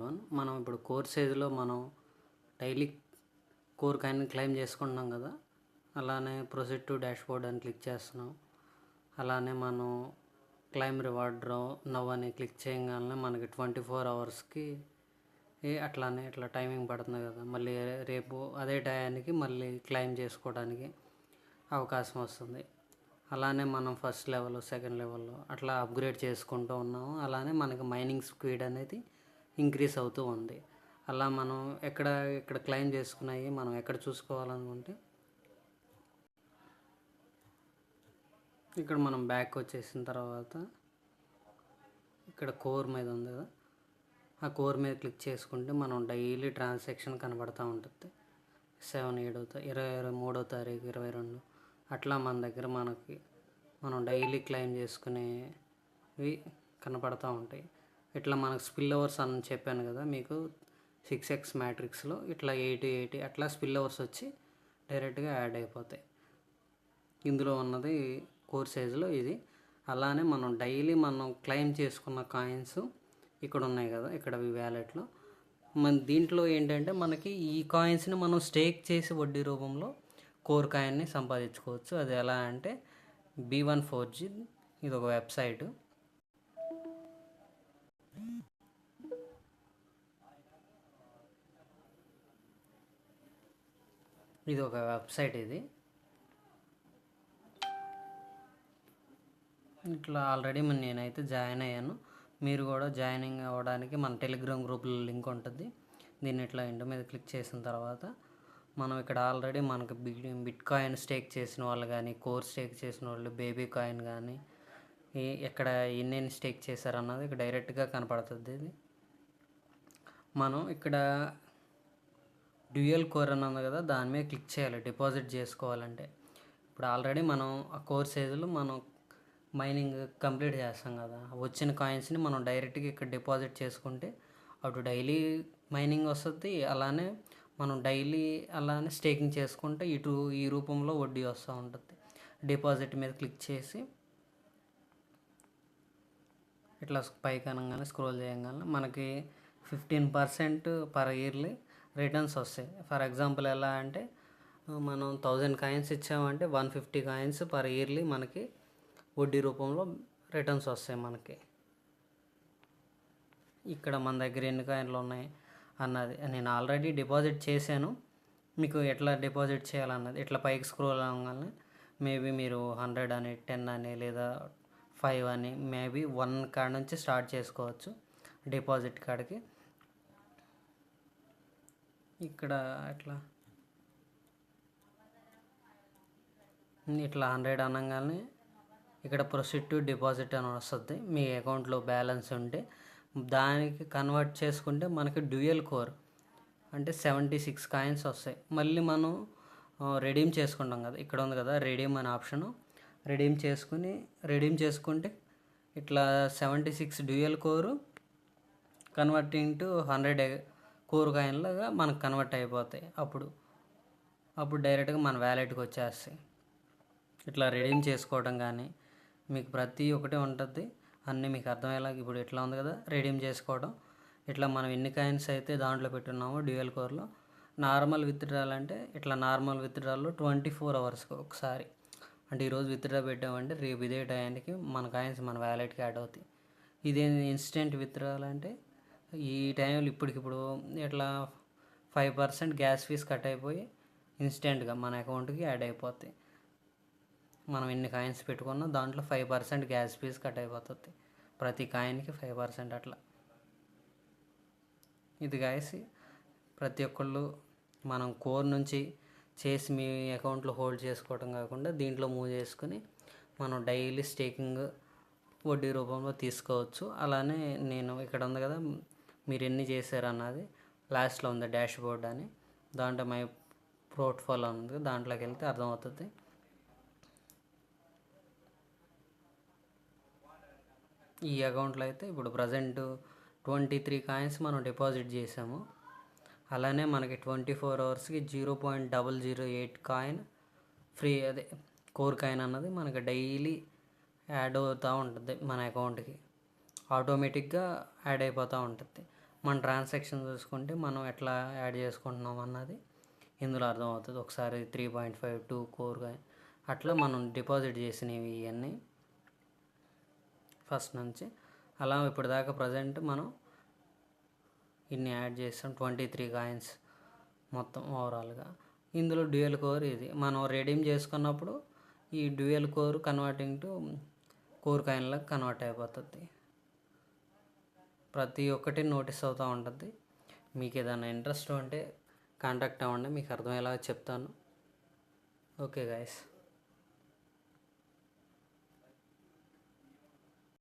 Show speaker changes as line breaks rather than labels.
One. మనం ఇప్పుడు core సైజులో మనం డైలీ కోర్ కాయిన్ క్లెయిమ్ చేసుకుంటున్నాం కదా, అలానే ప్రొసీడ్ టు డాష్బోర్డ్ అని క్లిక్ చేస్తున్నాం. అలానే మనం క్లెయిమ్ రివార్డ్ డ్రా నవ్ అని క్లిక్ చేయగానే మనకి 24 అవర్స్కి అట్లానే ఇట్లా టైమింగ్ పడుతుంది కదా, మళ్ళీ రేపు అదే టయానికి మళ్ళీ క్లెయిమ్ చేసుకోవడానికి అవకాశం వస్తుంది. అలానే మనం ఫస్ట్ లెవెల్, సెకండ్ లెవెల్లో అట్లా అప్గ్రేడ్ చేసుకుంటూ ఉన్నాము. అలానే మనకి మైనింగ్ స్పీడ్ అనేది ఇంక్రీజ్ అవుతూ ఉంది. అలా మనం ఇక్కడ క్లెయిమ్ చేసుకున్నాయి మనం ఎక్కడ చూసుకోవాలనుకుంటే, ఇక్కడ మనం బ్యాక్ వచ్చేసిన తర్వాత ఇక్కడ కోర్ మీద ఉంది కదా, ఆ కోర్ మీద క్లిక్ చేసుకుంటే మనం డైలీ ట్రాన్సాక్షన్ కనబడుతూ ఉంటుంది. 23వ తారీఖు 22 అట్లా మన దగ్గర మనం డైలీ క్లెయిమ్ చేసుకునేవి కనపడుతూ ఉంటాయి. ఇట్లా మనకు స్పిల్ అవర్స్ అని చెప్పాను కదా మీకు, 6x మ్యాట్రిక్స్లో ఇట్లా 80 అట్లా స్పిల్ అవర్స్ వచ్చి డైరెక్ట్గా యాడ్ అయిపోతాయి. ఇందులో ఉన్నది కోర్ సైజులో ఇది. అలానే మనం డైలీ క్లెయిమ్ చేసుకున్న కాయిన్స్ ఇక్కడ ఉన్నాయి కదా, ఇక్కడ వ్యాలెట్లో మన దీంట్లో ఏంటంటే మనకి ఈ కాయిన్స్ని మనం స్టేక్ చేసి వడ్డీ రూపంలో కోర్ కాయిన్ని సంపాదించుకోవచ్చు. అది ఎలా అంటే B14G, ఇది ఒక వెబ్సైటు. ఇది ఇట్లా ఆల్రెడీ నేనైతే జాయిన్ అయ్యాను. మీరు కూడా జాయినింగ్ అవ్వడానికి మన టెలిగ్రామ్ గ్రూప్లో లింక్ ఉంటుంది. దీన్ని ఇట్లా ఇంటి మీద క్లిక్ చేసిన తర్వాత మనం ఇక్కడ ఆల్రెడీ మనకు బిట్ కాయిన్ స్టేక్ చేసిన వాళ్ళు కానీ, కోర్ స్టేక్ చేసిన వాళ్ళు, బేబీ కాయిన్ కానీ ఎక్కడ ఎన్ని స్టేక్ చేశారన్నది ఇక్కడ డైరెక్ట్గా కనపడుతుంది. ఇది మనం ఇక్కడ డ్యూయల్ కోర్ అని ఉంది కదా, దాని మీద క్లిక్ చేయాలి డిపాజిట్ చేసుకోవాలంటే. ఇప్పుడు ఆల్రెడీ మనం ఆ కోర్ సైజులో మనం మైనింగ్ కంప్లీట్ చేస్తాం కదా, వచ్చిన కాయిన్స్ని మనం డైరెక్ట్గా ఇక్కడ డిపాజిట్ చేసుకుంటే అటు డైలీ మైనింగ్ వస్తుంది. అలానే మనం డైలీ అలానే స్టేకింగ్ చేసుకుంటే ఇటు ఈ రూపంలో వడ్డీ వస్తూ ఉంటుంది. డిపాజిట్ మీద క్లిక్ చేసి ఇట్లా పైకి అనగానే స్క్రోల్ చేయగానే మనకి 15% పర్ ఇయర్లీ రిటర్న్స్ వస్తాయి. ఫర్ ఎగ్జాంపుల్ ఎలా అంటే మనం 1000 కాయిన్స్ ఇచ్చామంటే 150 కాయిన్స్ పర్ ఇయర్లీ మనకి వడ్డీ రూపంలో రిటర్న్స్ వస్తాయి మనకి. ఇక్కడ మన దగ్గర ఎన్ని కాయిన్లు ఉన్నాయి అన్నది నేను ఆల్రెడీ డిపాజిట్ చేశాను. మీకు ఎట్లా డిపాజిట్ చేయాలన్నది ఇట్లా పైకి స్క్రోల్ అవ్వగానే మేబీ మీరు 100 అని, 10 అని, లేదా 5 అని, మేబీ 1 కాడ నుంచి స్టార్ట్ చేసుకోవచ్చు డిపాజిట్ కాడికి. ఇక్కడ ఇట్లా 100 అనగానే ఇక్కడ ప్రొసీడ్ టు డిపాజిట్ అని వస్తుంది. మీ అకౌంట్లో బ్యాలెన్స్ ఉంటే దానికి కన్వర్ట్ చేసుకుంటే మనకి డ్యూయల్ కోర్ అంటే 76 కాయిన్స్ వస్తాయి. మళ్ళీ మనం రెడీమ్ చేసుకుంటాం కదా, ఇక్కడ ఉంది కదా రెడీమ్ అనే ఆప్షను. రెడీమ్ చేసుకుంటే ఇట్లా 76 డ్యూయల్ కోరు కన్వర్టింగ్ టు 100 కోర్ కాయిన్లుగా మనకు కన్వర్ట్ అయిపోతాయి. అప్పుడు డైరెక్ట్గా మన వ్యాలెట్కి వచ్చేస్తాయి. ఇట్లా రెడీమ్ చేసుకోవడం కానీ మీకు ప్రతి ఒక్కటి ఉంటుంది. అన్నీ మీకు అర్థమయ్యేలాగా ఇప్పుడు ఇట్లా ఉంది కదా రెడీమ్ చేసుకోవడం. ఇట్లా మనం ఎన్ని కాయిన్స్ అయితే దాంట్లో పెట్టున్నామో డ్యూయల్ కోర్లో నార్మల్ విత్డ్రాల్ అంటే ఇట్లా నార్మల్ విత్డ్రాల్లో 24 అవర్స్కి ఒకసారి, అంటే ఈరోజు విత్డ్రా పెట్టామంటే రేపు ఇదే టైంకి మన కాయిన్స్ మన వ్యాలెట్కి యాడ్ అవుతాయి. ఇదే ఇన్స్టెంట్ విత్డ్రాల్ అంటే ఈ టైంలో ఇప్పటికిప్పుడు ఇట్లా 5% గ్యాస్ ఫీజ్ కట్ అయిపోయి ఇన్స్టెంట్గా మన అకౌంట్కి యాడ్ అయిపోతాయి. మనం ఎన్ని కాయిన్స్ పెట్టుకున్నా దాంట్లో 5% గ్యాస్ ఫీజ్ కట్ అయిపోతుంది. ప్రతి కాయిన్కి 5% అట్లా. ఇది గాయస్ ప్రతి ఒక్కళ్ళు మనం కోర్ నుంచి చేసి మీ అకౌంట్లో హోల్డ్ చేసుకోవడం కాకుండా దీంట్లో మూవ్ చేసుకుని మనం డైలీ స్టేకింగ్ వడ్డీ రూపంలో తీసుకోవచ్చు. అలానే నేను ఇక్కడ ఉంది కదా మీరు ఎన్ని చేశారు అన్నది లాస్ట్లో ఉంది డాష్బోర్డ్ అని, దాంట్లో మై పోర్ట్ఫోలియో ఉంది, దాంట్లోకి వెళ్తే అర్థమవుతుంది. ఈ అకౌంట్లో అయితే ఇప్పుడు ప్రజెంట్ 23 కాయిన్స్ మనం డిపాజిట్ చేసాము. అలానే మనకి 24 అవర్స్కి 0.008 కాయిన్ ఫ్రీ, అదే కోర్ కాయిన్ అన్నది మనకి డైలీ యాడ్ అవుతూ ఉంటుంది మన అకౌంట్కి, ఆటోమేటిక్గా యాడ్ అయిపోతూ ఉంటుంది. మన ట్రాన్సాక్షన్ చూసుకుంటే మనం ఎట్లా యాడ్ చేసుకుంటున్నాం అన్నది ఇందులో అర్థమవుతుంది. ఒకసారి 3.52 కోర్ కాయిన్ అట్లా మనం డిపాజిట్ చేసినవి ఇవన్నీ ఫస్ట్ నుంచి. అలా ఇప్పుడు దాకా ప్రజెంట్ మనం ఇన్ని యాడ్ చేస్తాం, 23 కాయిన్స్ మొత్తం ఓవరాల్గా. ఇందులో డ్యూయల్ కోర్ ఇది మనం రెడీమ్ చేసుకున్నప్పుడు ఈ dual core converting to core కాయిన్లకు కన్వర్ట్ అయిపోతుంది. ప్రతి ఒక్కటి నోటీస్ అవుతూ ఉంటుంది. మీకు ఏదైనా ఇంట్రెస్ట్ ఉంటే కాంటాక్ట్ అవ్వండి, మీకు అర్థమయ్యేలా చెప్తాను. Okay guys.